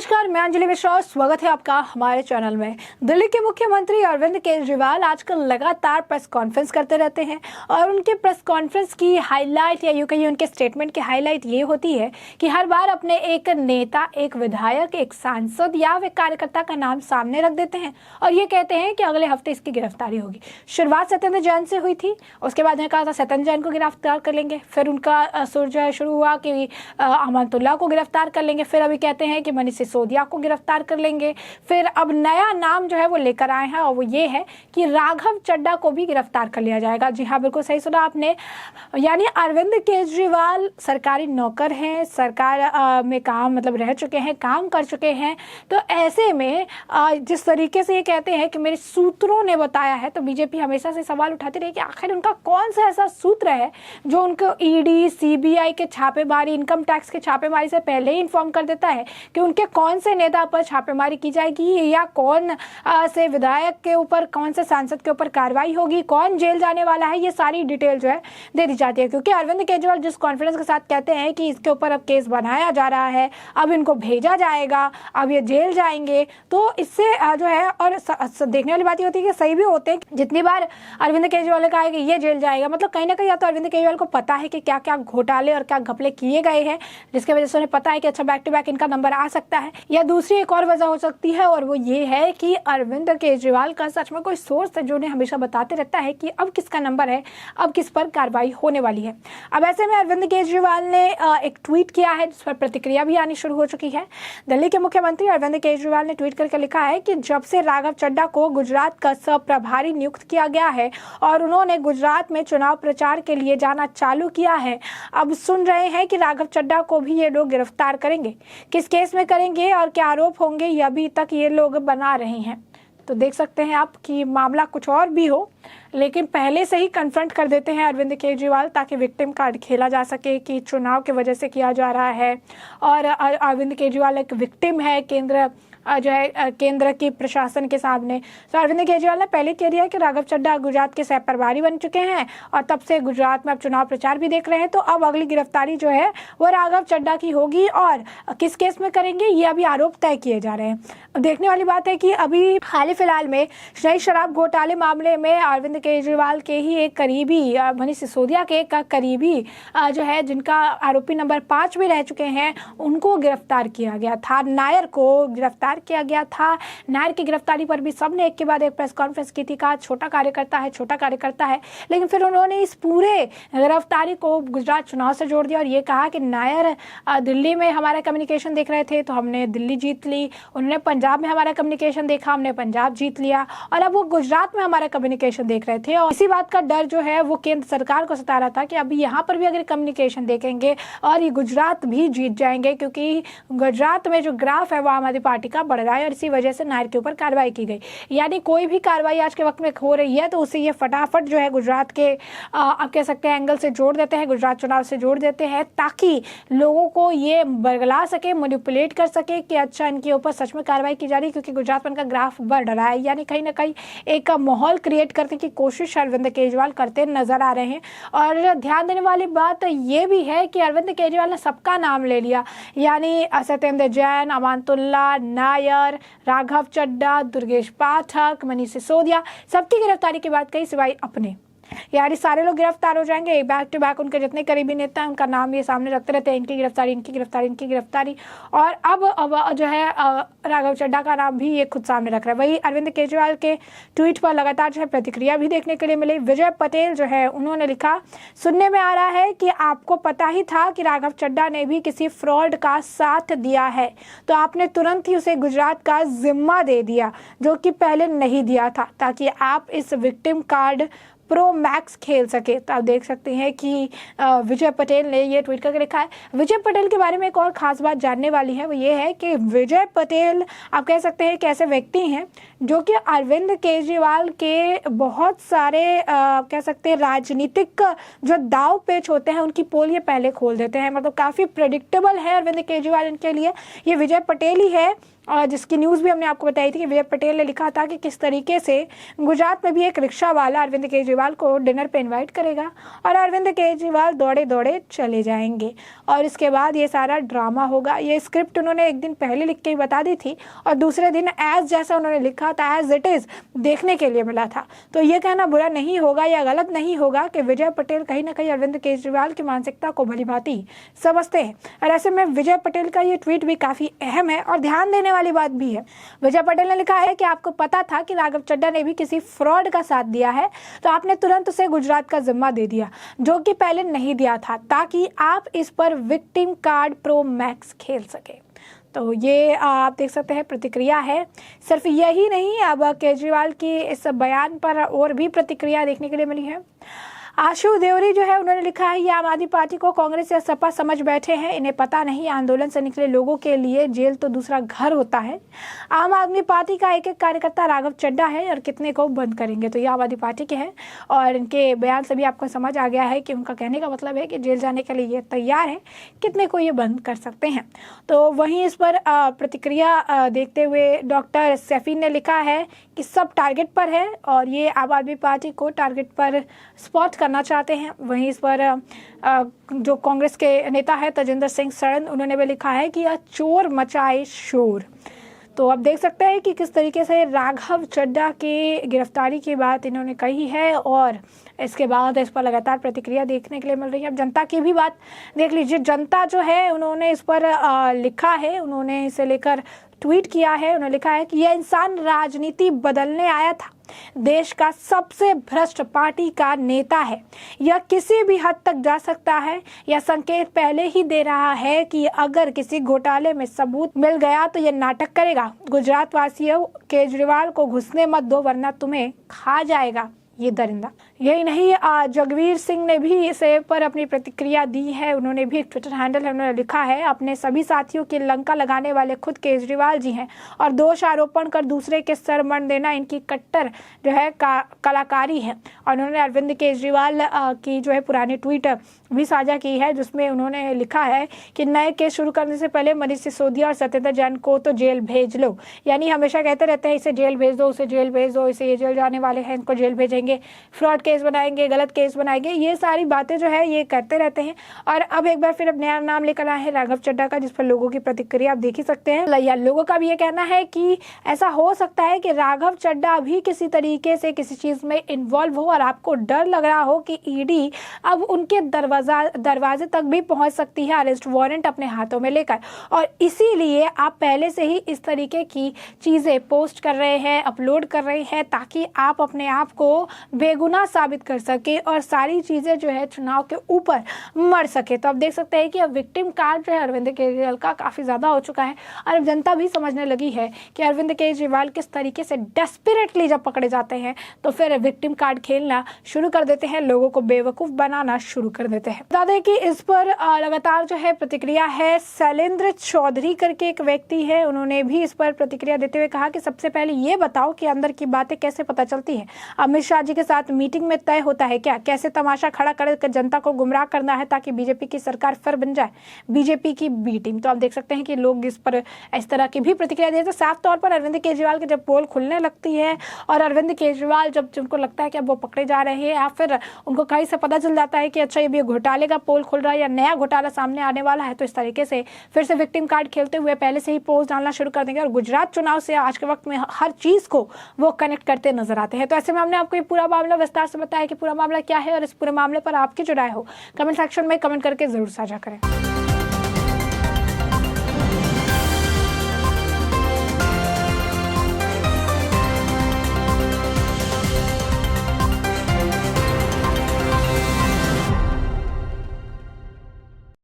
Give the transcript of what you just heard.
नमस्कार, मैं अंजलि मिश्रा। स्वागत है आपका हमारे चैनल में। दिल्ली के मुख्यमंत्री अरविंद केजरीवाल आजकल लगातार प्रेस कॉन्फ्रेंस करते रहते हैं और उनके प्रेस कॉन्फ्रेंस की हाईलाइट या यूं कहिए उनके स्टेटमेंट की हाईलाइट ये होती है कि हर बार अपने एक नेता, एक विधायक, एक सांसद या वे कार्यकर्ता का नाम सामने रख देते हैं और ये कहते हैं कि अगले हफ्ते इसकी गिरफ्तारी होगी। शुरुआत सत्येंद्र जैन से हुई थी, उसके बाद उन्होंने कहा था सत्येंद्र जैन को गिरफ्तार कर लेंगे, फिर उनका सुर जो है शुरू हुआ कि अमानतुल्लाह को गिरफ्तार कर लेंगे, फिर अभी कहते हैं कि मनीष सिसोदिया को गिरफ्तार कर लेंगे, फिर अब नया नाम जो है वो लेकर आए हैं और वो ये है कि राघव चड्ढा को भी गिरफ्तार कर लिया जाएगा। जी हाँ, बिल्कुल सही सुना आपने। यानी अरविंद केजरीवाल सरकारी नौकर हैं, सरकार में काम रह चुके हैं, काम कर चुके हैं। तो ऐसे में जिस तरीके से ये कहते हैं कि मेरे सूत्रों ने बताया है, तो बीजेपी हमेशा से सवाल उठाती रही कि आखिर उनका कौन सा ऐसा सूत्र है जो उनको ईडी, सीबीआई के छापेमारी, इनकम टैक्स के छापेमारी से पहले ही इन्फॉर्म कर देता है कि उनके कौन से नेता पर छापेमारी की जाएगी या कौन से विधायक के ऊपर, कौन से सांसद के ऊपर कार्रवाई होगी, कौन जेल जाने वाला है। ये सारी डिटेल जो है दे दी जाती है, क्योंकि अरविंद केजरीवाल जिस कॉन्फिडेंस के साथ कहते हैं कि इसके ऊपर अब केस बनाया जा रहा है, अब इनको भेजा जाएगा, अब ये जेल जाएंगे, तो इससे जो है और देखने वाली बात ये होती है कि सही भी होते हैं। जितनी बार अरविंद केजरीवाल ने कहा है कि ये जेल जाएगा, मतलब कहीं ना कहीं या तो अरविंद केजरीवाल को पता है कि क्या क्या घोटाले और क्या घपले किए गए हैं, जिसकी वजह से उन्हें पता है कि अच्छा बैक टू बैक इनका नंबर आ सकता है, या दूसरी एक और वजह हो सकती है और वो ये है कि अरविंद केजरीवाल का सच में कोई सोर्स है जो उन्हें हमेशा बताते रहता है कि अब किसका नंबर है, अब किस पर कार्रवाई होने वाली है। अब ऐसे में अरविंद केजरीवाल ने एक ट्वीट किया है जिस पर प्रतिक्रिया भी आनी शुरू हो चुकी है। दिल्ली के मुख्यमंत्री अरविंद केजरीवाल ने ट्वीट करके लिखा है कि जब से राघव चड्ढा को गुजरात का सह प्रभारी नियुक्त किया गया है और उन्होंने गुजरात में चुनाव प्रचार के लिए जाना चालू किया है, अब सुन रहे हैं कि राघव चड्ढा को भी ये लोग गिरफ्तार करेंगे। किस केस में करेंगे और क्या आरोप होंगे ये अभी तक ये लोग बना रहे हैं। तो देख सकते हैं आप कि मामला कुछ और भी हो, लेकिन पहले से ही कन्फ्रंट कर देते हैं अरविंद केजरीवाल ताकि विक्टिम कार्ड खेला जा सके कि चुनाव की वजह से किया जा रहा है और अरविंद केजरीवाल एक विक्टिम है केंद्र की प्रशासन के सामने। तो अरविंद केजरीवाल ने पहले कह दिया कि राघव चड्ढा गुजरात के सह प्रभारी बन चुके हैं और तब से गुजरात में अब चुनाव प्रचार भी देख रहे हैं, तो अब अगली गिरफ्तारी जो है वो राघव चड्ढा की होगी और किस केस में करेंगे ये अभी आरोप तय किए जा रहे हैं। देखने वाली बात है कि अभी हाल फिलहाल में नई शराब घोटाले मामले में अरविंद केजरीवाल के ही एक करीबी, मनीष सिसोदिया के एक करीबी जो है जिनका आरोपी नंबर 5 में रह चुके हैं, उनको गिरफ्तार किया गया था। नायर को गिरफ्तार किया गया था। नायर की गिरफ्तारी पर भी सबने एक के बाद एक प्रेस कॉन्फ्रेंस की थी, कहा छोटा कार्यकर्ता है, लेकिन फिर उन्होंने इस पूरे गिरफ्तारी को गुजरात चुनाव से जोड़ दिया और ये कहा कि नायर दिल्ली में हमारा कम्युनिकेशन देख रहे थे तो हमने दिल्ली जीत ली, उन्होंने पंजाब में हमारा कम्युनिकेशन देखा, हमने पंजाब जीत लिया, और अब वो गुजरात में हमारा कम्युनिकेशन देख रहे थे और इसी बात का डर जो है वो केंद्र सरकार को सता रहा था कि अभी यहाँ पर भी अगर कम्युनिकेशन देखेंगे और ये गुजरात भी जीत जाएंगे, क्योंकि गुजरात में जो ग्राफ है वो आम आदमी पार्टी का बढ़ रहा है और इसी वजह से नायर के ऊपर कार्रवाई की गई। यानी कोई भी कार्रवाई आज के वक्त में हो रही है तो उसे ये फटाफट जो है गुजरात के आप कह सकते हैं एंगल से जोड़ देते हैं, गुजरात चुनाव से जोड़ देते हैं, ताकि लोगों को ये बरगला सके, मैनिपुलेट कर सके कि अच्छा इनके ऊपर सच में कार्रवाई की जा रही है, क्योंकि गुजरात में इनका ग्राफ बढ़ रहा है। यानी कहीं ना कहीं एक माहौल क्रिएट करने की कोशिश अरविंद केजरीवाल करते नजर आ रहे हैं। और ध्यान देने वाली बात ये भी है कि अरविंद केजरीवाल ने सबका नाम ले लिया, यानी सत्येंद्र जैन, अमानतुल्लाह, नायर, राघव चड्ढा, दुर्गेश पाठक, मनीष सिसोदिया, सबकी गिरफ्तारी की बात कही सिवाय अपने। यानी सारे लोग गिरफ्तार हो जाएंगे, बैक टू बैक उनके जितने करीबी नेता हैं उनका नाम ये सामने रखते रहते हैं, इनकी गिरफ्तारी। और अब जो है राघव चड्ढा का नाम भी ये खुद सामने रख रहा है। वही अरविंद केजरीवाल के ट्वीट पर लगातार जो है प्रतिक्रिया भी देखने के लिए मिली। विजय पटेल जो है उन्होंने लिखा, सुनने में आ रहा है कि आपको पता ही था कि राघव चड्ढा ने भी किसी फ्रॉड का साथ दिया है, तो आपने तुरंत ही उसे गुजरात का जिम्मा दे दिया जो कि पहले नहीं दिया था, ताकि आप इस विक्टिम कार्ड प्रो मैक्स खेल सके। तो आप देख सकते हैं कि विजय पटेल ने ये ट्वीट करके लिखा है। विजय पटेल के बारे में एक और खास बात जानने वाली है, वो ये है कि विजय पटेल आप कह सकते हैं कि ऐसे व्यक्ति हैं जो कि अरविंद केजरीवाल के बहुत सारे कह सकते हैं राजनीतिक जो दाव पेच होते हैं उनकी पोल ये पहले खोल देते हैं। मतलब काफ़ी प्रेडिक्टेबल है अरविंद केजरीवाल इनके लिए, ये विजय पटेल ही है और जिसकी न्यूज़ भी हमने आपको बताई थी कि विजय पटेल ने लिखा था कि किस तरीके से गुजरात में भी एक रिक्शा वाला अरविंद केजरीवाल को डिनर पे इनवाइट करेगा और अरविंद केजरीवाल दौड़े दौड़े चले जाएंगे और इसके बाद ये सारा ड्रामा होगा। ये स्क्रिप्ट उन्होंने एक दिन पहले लिख के ही बता दी थी और दूसरे दिन एज जैसा उन्होंने लिखा था एज इट इज़ देखने के लिए मिला था। तो ये कहना बुरा नहीं होगा या गलत नहीं होगा कि विजय पटेल कहीं ना कहीं अरविंद केजरीवाल की मानसिकता को भलीभांति समझते हैं और ऐसे में विजय पटेल का ये ट्वीट भी काफ़ी अहम है और ध्यान देने वाली बात भी है। विजय पटेल ने लिखा है कि आपको पता था कि राघव चड्ढा ने भी किसी फ्रॉड का साथ दिया है तो आपने तुरंत उसे गुजरात का जिम्मा दे दिया जो कि पहले नहीं दिया था ताकि आप इस पर विक्टिम कार्ड प्रो मैक्स खेल सके। तो ये आप देख सकते हैं प्रतिक्रिया है। सिर्फ यही नहीं, अब केजरीवाल की इस बयान पर और भी प्रतिक्रिया देखने के लिए मिली है। आशु देवरी जो है उन्होंने लिखा है ये आम आदमी पार्टी को कांग्रेस या सपा समझ बैठे हैं, इन्हें पता नहीं आंदोलन से निकले लोगों के लिए जेल तो दूसरा घर होता है। आम आदमी पार्टी का एक एक कार्यकर्ता राघव चड्ढा है और कितने को बंद करेंगे। तो ये आम आदमी पार्टी के हैं और इनके बयान से भी आपको समझ आ गया है कि उनका कहने का मतलब है कि जेल जाने के लिए ये तैयार है, कितने को ये बंद कर सकते हैं। तो वहीं इस पर प्रतिक्रिया देखते हुए डॉक्टर सैफी ने लिखा है कि सब टारगेट पर है और ये आम आदमी पार्टी को टारगेट पर स्पॉट करना चाहते हैं। वहीं इस पर जो कांग्रेस के नेता है तजिंदर सिंह सरण, उन्होंने भी लिखा है कि यह चोर मचाए शोर। तो आप देख सकते हैं कि किस तरीके से राघव चड्ढा की गिरफ्तारी की बात इन्होंने कही है और इसके बाद इस पर लगातार प्रतिक्रिया देखने के लिए मिल रही है। अब जनता की भी बात देख लीजिए। जनता जो है उन्होंने इस पर लिखा है, उन्होंने इसे लेकर ट्वीट किया है। उन्होंने लिखा है कि यह इंसान राजनीति बदलने आया था, देश का सबसे भ्रष्ट पार्टी का नेता है, यह किसी भी हद तक जा सकता है। यह संकेत पहले ही दे रहा है कि अगर किसी घोटाले में सबूत मिल गया तो यह नाटक करेगा। गुजरात वासियों, केजरीवाल को घुसने मत दो वरना तुम्हें खा जाएगा ये दरिंदा। यही नहीं, जगवीर सिंह ने भी इसे पर अपनी प्रतिक्रिया दी है। उन्होंने भी एक ट्विटर हैंडल है, उन्होंने लिखा है अपने सभी साथियों की लंका लगाने वाले खुद केजरीवाल जी हैं और दोष आरोपण कर दूसरे के सर मण देना इनकी कट्टर जो है कलाकारी है। और उन्होंने अरविंद केजरीवाल की जो है पुरानी ट्वीट भी साझा की है जिसमें उन्होंने लिखा है कि नए केस शुरू करने से पहले मनीष सिसोदिया और सत्येंद्र जैन को तो जेल भेज लो। यानी हमेशा कहते रहते हैं इसे जेल भेज दो, उसे जेल भेज दो, इसे ये जेल जाने वाले हैं, इनको जेल भेजेंगे, फ्रॉड केस बनाएंगे, गलत केस बनाएंगे, ये सारी बातें जो है ये करते रहते हैं। और अब एक बार फिर अब नया नाम लेकर आए हैं राघव चड्ढा का, जिस पर लोगों की प्रतिक्रिया आप देख ही सकते हैं। लोगों का भी ये कहना है कि ऐसा हो सकता है कि राघव चड्ढा भी किसी तरीके से किसी चीज में इन्वॉल्व हो और आपको डर लग रहा हो कि ईडी अब उनके दरवाजे तक भी पहुंच सकती है अरेस्ट वारंट अपने हाथों में लेकर, और इसीलिए आप पहले से ही इस तरीके की चीजें पोस्ट कर रहे हैं, अपलोड कर रहे हैं ताकि आप अपने आप को बेगुनाह साबित कर सके और सारी चीजें जो है चुनाव के ऊपर मर सके। तो आप देख सकते हैं कि अब विक्टिम कार्ड जो है अरविंद केजरीवाल का काफी ज्यादा हो चुका है और अब जनता भी समझने लगी है कि अरविंद केजरीवाल किस तरीके से डेस्परेटली जब पकड़े जाते हैं तो फिर विक्टिम कार्ड खेलना शुरू कर देते हैं, लोगों को बेवकूफ बनाना शुरू कर देते हैं। बता दें कि इस पर लगातार जो है प्रतिक्रिया है। शैलेंद्र चौधरी करके एक व्यक्ति है, उन्होंने भी इस पर प्रतिक्रिया देते हुए कहा कि सबसे पहले ये बताओ कि अंदर की बातें कैसे पता चलती है। अमित शाह जी के साथ मीटिंग में तय होता है क्या? कैसे तमाशा खड़ा कर जनता को गुमराह करना है ताकि बीजेपी की सरकार फिर बन जाए बीजेपी की बी टीम। तो आप देख सकते हैं कि लोग इस पर इस तरह की भी प्रतिक्रिया देते हैं। साफ तौर पर अरविंद केजरीवाल की जब पोल खुलने लगती है और अरविंद केजरीवाल जब उनको लगता है कि अब वो पकड़े जा रहे हैं या फिर उनको कहीं से पता चल जाता है कि अच्छा ये भी घोटाले का पोल खुल रहा है या नया घोटाला सामने आने वाला है, तो इस तरीके से फिर से विक्टिम कार्ड खेलते हुए पहले से ही पोस्ट डालना शुरू कर देंगे और गुजरात चुनाव से आज के वक्त में हर चीज को वो कनेक्ट करते नजर आते हैं। तो ऐसे में हमने आपको ये पूरा मामला विस्तार से बताया कि पूरा मामला क्या है और इस पूरे मामले पर आपकी जो राय हो कमेंट सेक्शन में कमेंट करके जरूर साझा करें।